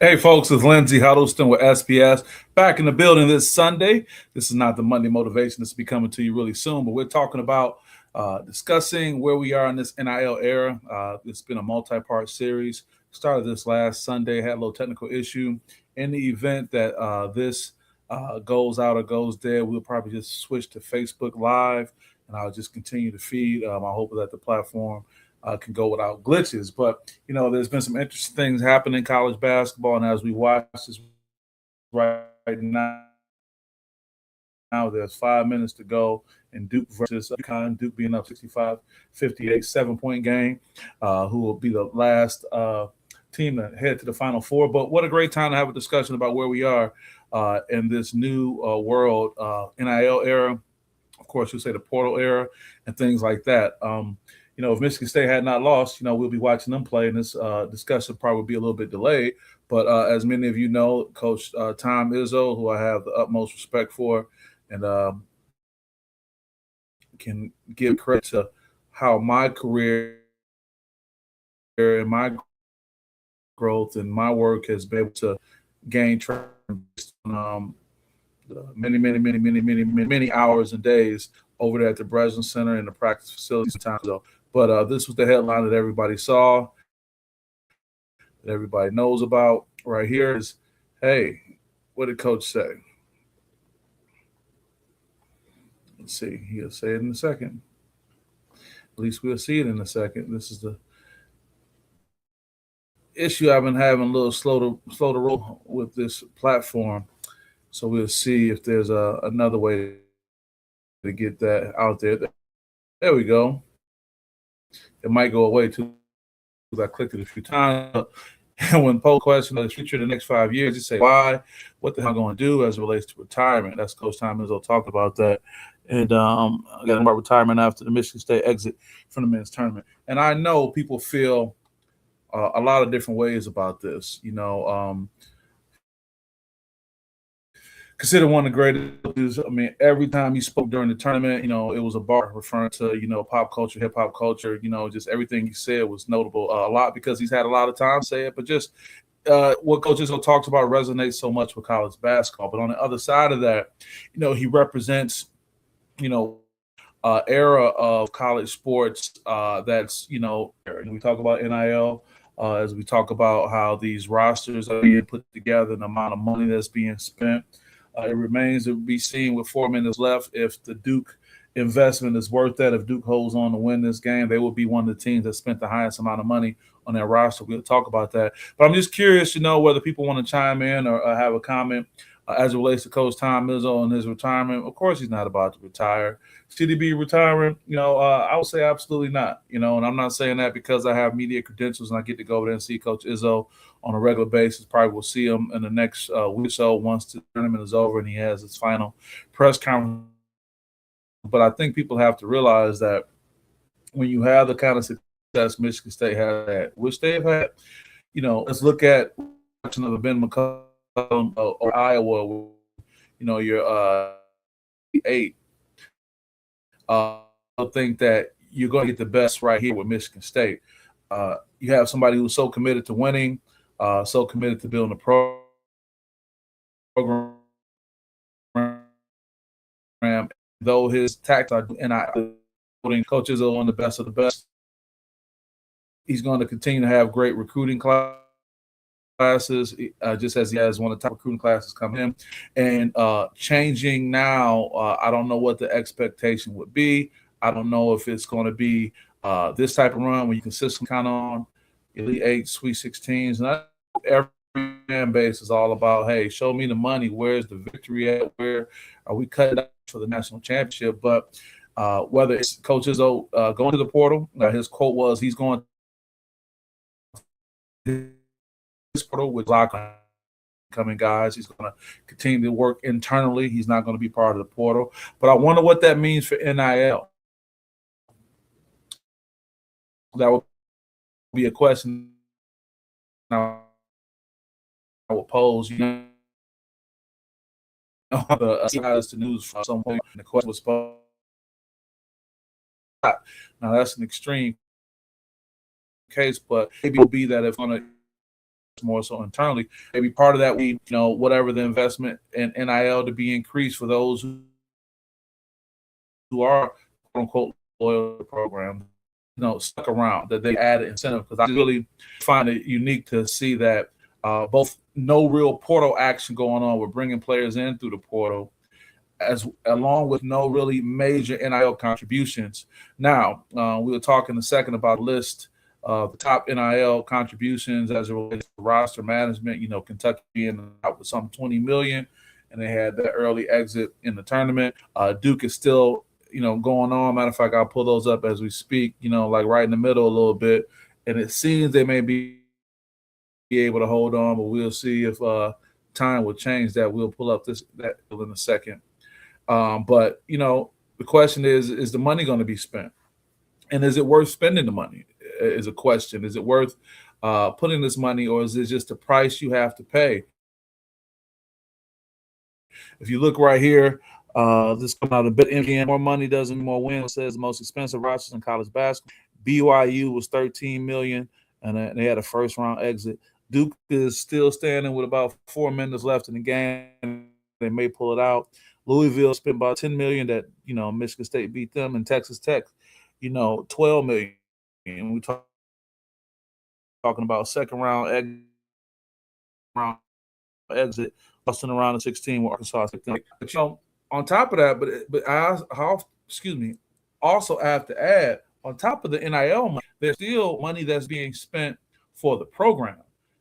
Hey, folks, it's Lindsey Huddleston with SPS back in the building this Sunday. This is not the Monday motivation. This will be coming to you really soon, but we're talking about discussing where we are in this NIL era. It's been a multi-part series. Started this last Sunday, had a little technical issue. In the event that this goes out or goes dead, we'll probably just switch to Facebook Live, and I'll just continue to feed. I hope that the platform can go without glitches. But there's been some interesting things happening in college basketball, and as we watch this right now, there's 5 minutes to go in Duke versus UConn. Duke being up 65-58, 7-point game. Who will be the last team to head to the Final Four? But what a great time to have a discussion about where we are in this new world NIL era. Of course, you'll say the portal era and things like that. If Michigan State had not lost, we'll be watching them play, and this discussion probably will be a little bit delayed. But as many of you know, Coach Tom Izzo, who I have the utmost respect for, and can give credit to how my career and my growth and my work has been able to gain traction many hours and days over there at the Breslin Center and the practice facility sometimes ago. But this was the headline that everybody saw, that everybody knows about. Right here is, hey, what did Coach say? Let's see. He'll say it in a second. At least we'll see it in a second. This is the issue I've been having a little slow to roll with this platform. So we'll see if there's another way to get that out there. There we go. It might go away too, because I clicked it a few times. And when posed question of the future of the next 5 years, you say, why? What the hell am I going to do as it relates to retirement? That's Coach Tom Izzo talked about that. And again, about retirement after the Michigan State exit from the men's tournament. And I know people feel a lot of different ways about this. Considered one of the greatest. I mean, every time he spoke during the tournament, it was a bar referring to, pop culture, hip hop culture, just everything he said was notable a lot because he's had a lot of time to say it, but just what Coach Izzo talks about resonates so much with college basketball. But on the other side of that, he represents, era of college sports that's, we talk about NIL, as we talk about how these rosters are being put together and the amount of money that's being spent. It remains to be seen with 4 minutes left if the Duke investment is worth that. If Duke holds on to win this game, they will be one of the teams that spent the highest amount of money on their roster. We'll talk about that. But I'm just curious to know whether people want to chime in or have a comment as it relates to Coach Tom Izzo and his retirement. Of course, he's not about to retire. Should he be retiring? I would say absolutely not. And I'm not saying that because I have media credentials and I get to go over there and see Coach Izzo on a regular basis. Probably will see him in the next week or so once the tournament is over and he has his final press conference. But I think people have to realize that when you have the kind of success Michigan State has had, which they have had, let's look at another Ben McCollum or Iowa. You're 8. I think that you're going to get the best right here with Michigan State. You have somebody who's so committed to winning, so committed to building a program. Though his tactics are, and coaches are one of the best of the best, he's going to continue to have great recruiting classes, just as he has one of the top recruiting classes come in. And changing now, I don't know what the expectation would be. I don't know if it's going to be this type of run where you consistently count on Elite 8, Sweet 16s. And every fan base is all about, hey, show me the money. Where's the victory at? Where are we cutting up for the national championship? But whether it's Coach Izzo going to the portal, his quote was he's going to this portal with lock coming guys. He's going to continue to work internally. He's not going to be part of the portal. But I wonder what that means for NIL. That would be a question I will pose. The news from some point. And the question was posed. Now that's an extreme case, but maybe it will be that if on a more so internally. Maybe part of that, whatever the investment in NIL to be increased for those who are quote unquote loyal program, stuck around, that they added incentive. Because I really find it unique to see that both no real portal action going on with bringing players in through the portal, as along with no really major NIL contributions. Now, we were talking a second about a list of the top NIL contributions as it relates to roster management. Kentucky being out with some 20 million, and they had that early exit in the tournament. Duke is still, going on. Matter of fact, I'll pull those up as we speak. Like right in the middle a little bit, and it seems they may be able to hold on, but we'll see if time will change that. We'll pull up that in a second. But the question is the money going to be spent? And is it worth spending the money? Is a question. Is it worth putting this money, or is it just the price you have to pay? If you look right here, this coming out a bit empty. More money doesn't mean more wins. It says the most expensive rosters in college basketball. BYU was 13 million, and they had a first round exit. Duke is still standing with about 4 minutes left in the game. They may pull it out. Louisville spent about 10 million that, Michigan State beat them, and Texas Tech, 12 million. And we talking about second round exit, busting around the 16 with Arkansas. But, on top of that, but I also have to add, on top of the NIL money, there's still money that's being spent for the program.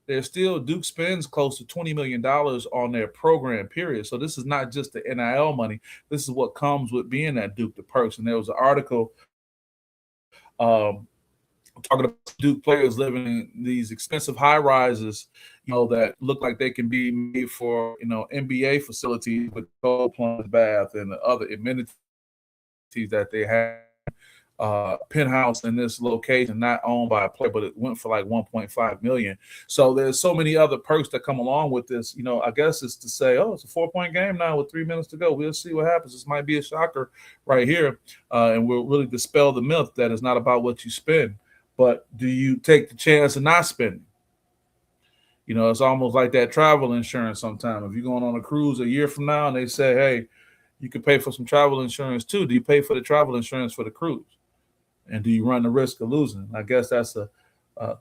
There's still, Duke spends close to $20 million on their program, period. So this is not just the NIL money. This is what comes with being at Duke, the perks. And there was an article talking about Duke players living in these expensive high rises, that look like they can be made for, NBA facilities with cold plunge bath and the other amenities that they have. Penthouse in this location, not owned by a player, but it went for like 1.5 million. So there's so many other perks that come along with this. I guess it's to say, it's a 4-point game now with 3 minutes to go. We'll see what happens. This might be a shocker right here, and we'll really dispel the myth that it's not about what you spend, but do you take the chance of not spending? It's almost like that travel insurance. Sometimes if you're going on a cruise a year from now and they say, hey, you can pay for some travel insurance too, do you pay for the travel insurance for the cruise? And do you run the risk of losing? I guess that's a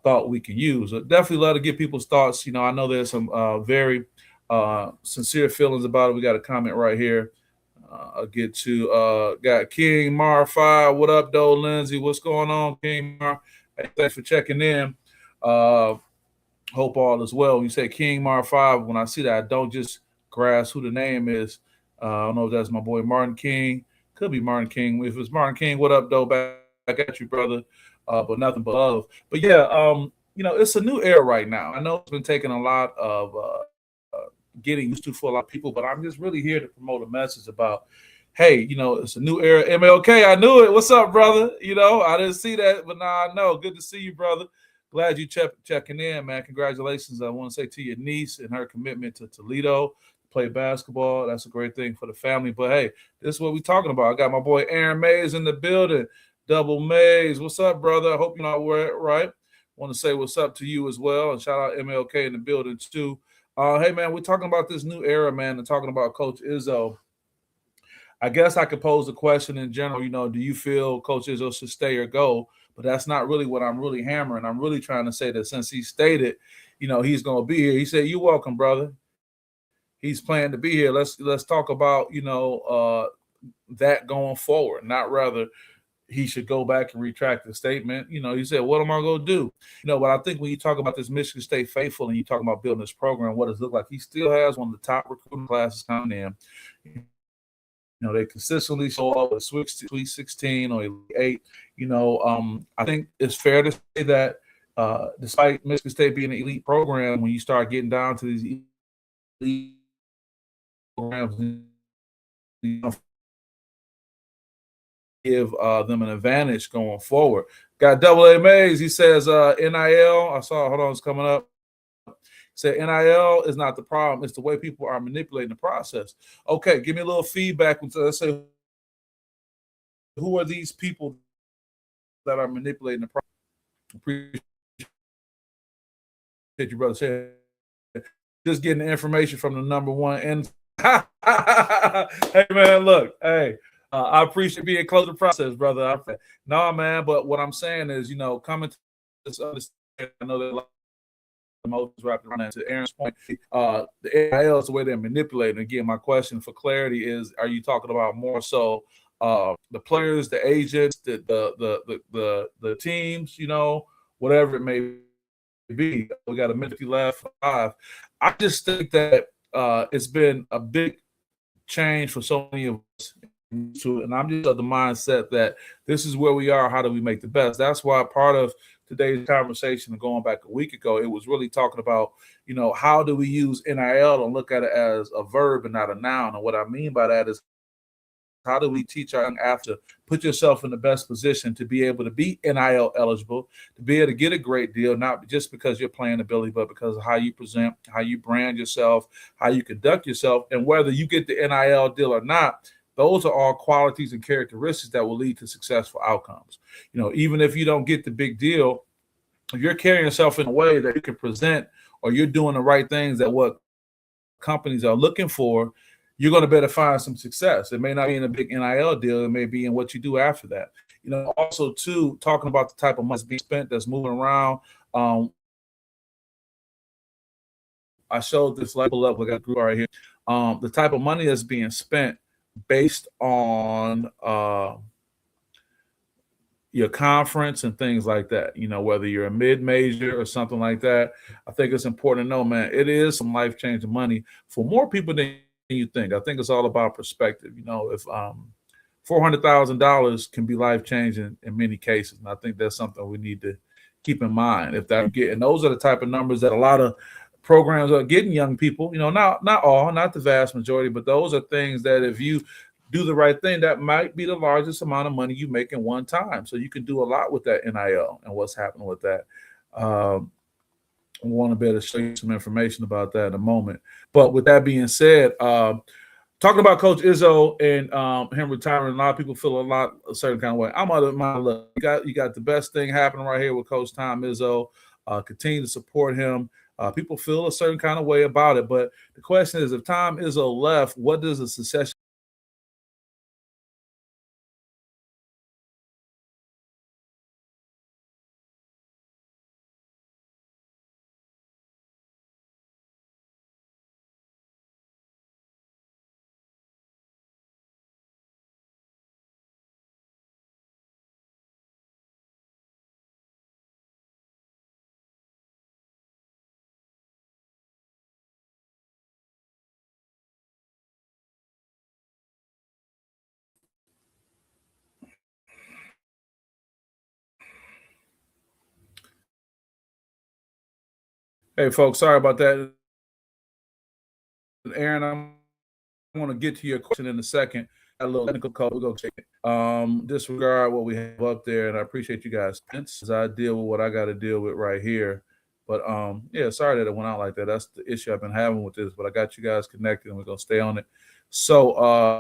thought we can use. Definitely love to get people's thoughts. I know there's some very sincere feelings about it. We got a comment right here. I'll get to got King Mar 5. What up, though, Lindsay? What's going on, King Mar? Hey, thanks for checking in. Hope all is well. When you say King Mar 5, when I see that, I don't just grasp who the name is. I don't know if that's my boy Martin King. Could be Martin King. If it's Martin King, what up, though? Back at you, brother. But nothing but love. But yeah, it's a new era right now. I know it's been taking a lot of getting used to for a lot of people, but I'm just really here to promote a message about, hey, it's a new era. MLK, I knew it. What's up, brother? I didn't see that, but now I know. Good to see you, brother. Glad you checking in, man. Congratulations. I want to say to your niece and her commitment to Toledo, play basketball. That's a great thing for the family. But hey, this is what we're talking about. I got my boy Aaron Mays in the building. Double Mays. What's up, brother? I hope you're not right. Want to say what's up to you as well. And shout out MLK in the building too. Hey, man, we're talking about this new era, man, and talking about Coach Izzo. I guess I could pose the question in general, do you feel Coach Izzo should stay or go? But that's not really what I'm really hammering. I'm really trying to say that since he stated, he's going to be here. He said, you're welcome, brother. He's planning to be here. Let's talk about, that going forward, not rather he should go back and retract the statement. He said, what am I going to do? But I think when you talk about this Michigan State faithful and you talk about building this program, what does it look like? He still has one of the top recruiting classes coming in. They consistently show up with Sweet 16 or Elite 8. I think it's fair to say that despite Michigan State being an elite program, when you start getting down to these elite programs, give them an advantage going forward. Got Double A Mays. He says NIL. I saw. Hold on, it's coming up. He said NIL is not the problem. It's the way people are manipulating the process. Okay, give me a little feedback. Let's say, who are these people that are manipulating the process? you, brother. Just getting the information from the number one. And hey, man, look, hey, I appreciate being close to the process, brother. No, man, but what I'm saying is, coming to this understanding, I know that a lot of emotions wrapped around that. To Aaron's point, the NIL is the way they're manipulating. Again, my question for clarity is: are you talking about more so the players, the agents, the teams, whatever it may be? We got a minute left. Five. I just think that it's been a big change for so many of us. And I'm just of the mindset that this is where we are. How do we make the best? That's why part of today's conversation, going back a week ago, it was really talking about, how do we use NIL and look at it as a verb and not a noun? And what I mean by that is, how do we teach our young athletes to put yourself in the best position to be able to be NIL eligible, to be able to get a great deal, not just because you're playing ability, but because of how you present, how you brand yourself, how you conduct yourself, and whether you get the NIL deal or not. Those are all qualities and characteristics that will lead to successful outcomes. Even if you don't get the big deal, if you're carrying yourself in a way that you can present, or you're doing the right things that what companies are looking for, you're going to better find some success. It may not be in a big NIL deal. It may be in what you do after that. Also, too, talking about the type of money that's being spent, that's moving around. I showed this level up. We got a group right here. The type of money that's being spent based on your conference and things like that, whether you're a mid-major or something like that. I think it's important to know, man, it is some life-changing money for more people than you think. I think it's all about perspective. If $400,000 can be life-changing in many cases, and I think that's something we need to keep in mind. If that get, and those are the type of numbers that a lot of programs are getting young people. Not all, not the vast majority, but those are things that if you do the right thing, that might be the largest amount of money you make in one time. So you can do a lot with that NIL and what's happening with that. I want to be able to show you some information about that in a moment. But with that being said, talking about Coach Izzo and him retiring, a lot of people feel a certain kind of way. I'm out of my look. You got the best thing happening right here with Coach Tom Izzo. Continue to support him. People feel a certain kind of way about it. But the question is, if Tom Izzo left, what does the succession Hey, folks, sorry about that. Aaron, I'm going to get to your question in a second. A little technical call. We'll go check it. Disregard what we have up there, and I appreciate you guys. As I deal with what I got to deal with right here. But yeah, sorry that it went out like that. That's the issue I've been having with this. But I got you guys connected, and we're going to stay on it. So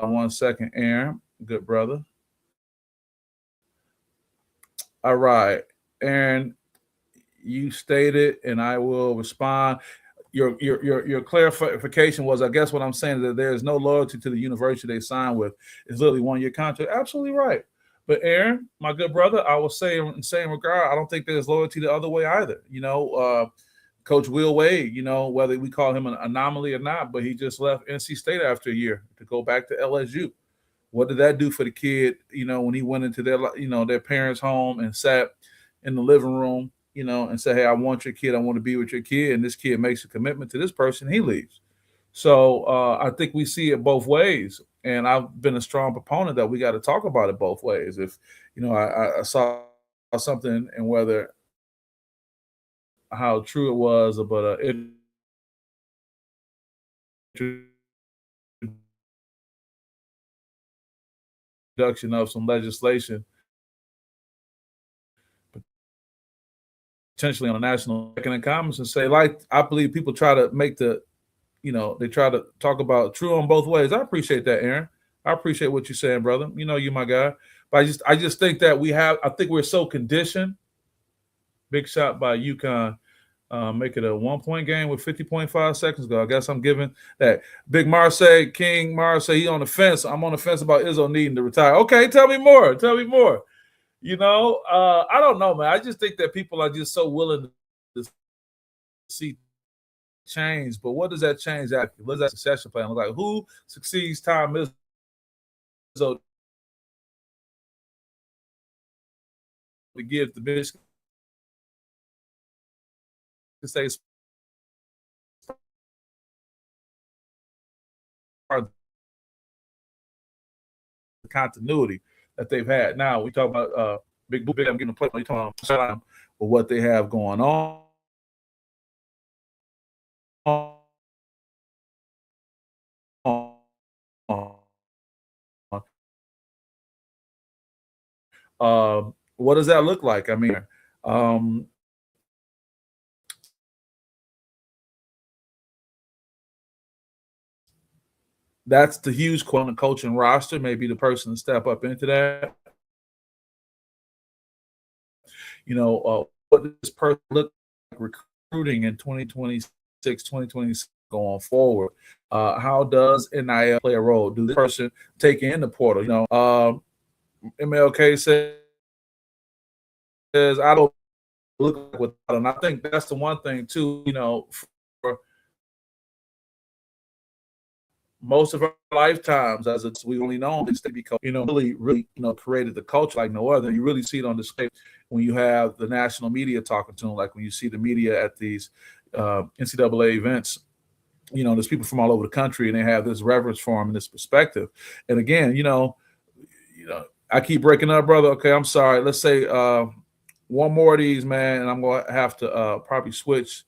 1 second, Aaron. Good brother. All right. Aaron, you stated, and I will respond. Your clarification was, I guess what I'm saying is that there is no loyalty to the university they signed with. It's literally 1 year contract. Absolutely right. But Aaron, my good brother, I will say in the same regard, I don't think there's loyalty the other way either. Coach Will Wade, whether we call him an anomaly or not, but he just left NC State after a year to go back to LSU. What did that do for the kid, when he went into their parents' home and sat in the living room, and say, hey, I want your kid. I want to be with your kid. And this kid makes a commitment to this person. He leaves. So I think we see it both ways. And I've been a strong proponent that we got to talk about it both ways. If, I saw something and whether how true it was, but introduction of some legislation potentially on a national and comments and say, I believe people try to make they try to talk about true on both ways. I appreciate that, Aaron. I appreciate what you're saying, brother. You my guy. But I just think that I think we're so conditioned. Big shot by UConn. Make it a 1-point game with 50.5 seconds ago. I guess I'm giving that. Big Marseille, King Marseille, he on the fence. I'm on the fence about Izzo needing to retire. Okay, tell me more. Tell me more. I don't know, man. I just think that people are just so willing to see change. But what does that change after? What does that succession plan look like? Who succeeds Tom Izzo to give the Michigan State the continuity that they've had? Now we talk about Big Boo, Big. I'm getting a play. You talking about what they have going on. What does that look like? I mean, that's the huge quote on the coaching roster. Maybe the person to step up into that. What this person look like recruiting in 2026, 2026 going forward. How does NIL play a role? Do this person take in the portal? MLK says, I don't look like without, and I think that's the one thing too. For most of our lifetimes, as we only know this because really created the culture like no other. You really see it on display when you have the national media talking to them, like when you see the media at these NCAA events. There's people from all over the country, and they have this reverence for him and this perspective. And again, I keep breaking up, brother. Okay, I'm sorry. Let's say one more of these, man, and I'm going to have to probably switch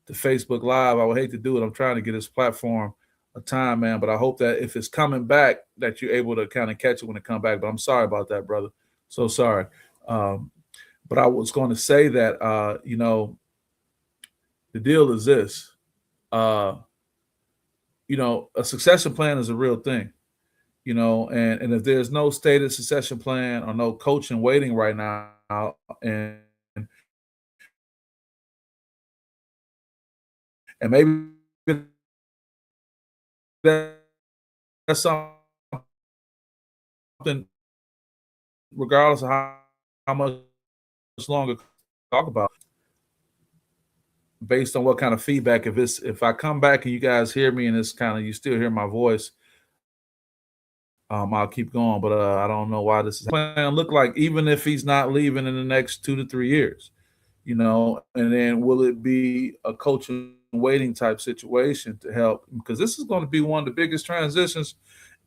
to Facebook Live. I would hate to do it. I'm trying to get this platform a time, man, but I hope that if it's coming back, that you're able to kind of catch it when it comes back. But I'm sorry about that, brother. So sorry. But I was going to say that, the deal is this. A succession plan is a real thing. And if there's no stated succession plan or no coaching waiting right now, and maybe that's something, regardless of how much longer talk about, based on what kind of feedback. If I come back and you guys hear me and it's kind of you still hear my voice, I'll keep going. But I don't know why this is plan look like, even if he's not leaving in the next 2 to 3 years. And then will it be a coaching waiting type situation to help? Because this is going to be one of the biggest transitions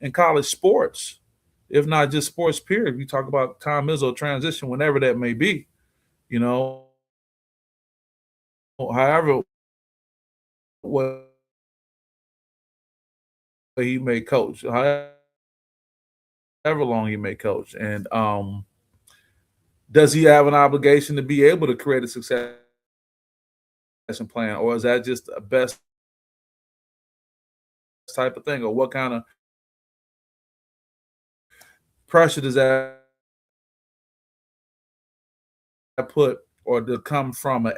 in college sports, if not just sports period. We talk about Tom Izzo transition, whenever that may be, however what he may coach, however long he may coach. And does he have an obligation to be able to create a succession plan, or is that just a best type of thing, or what kind of pressure does that put, or to come from an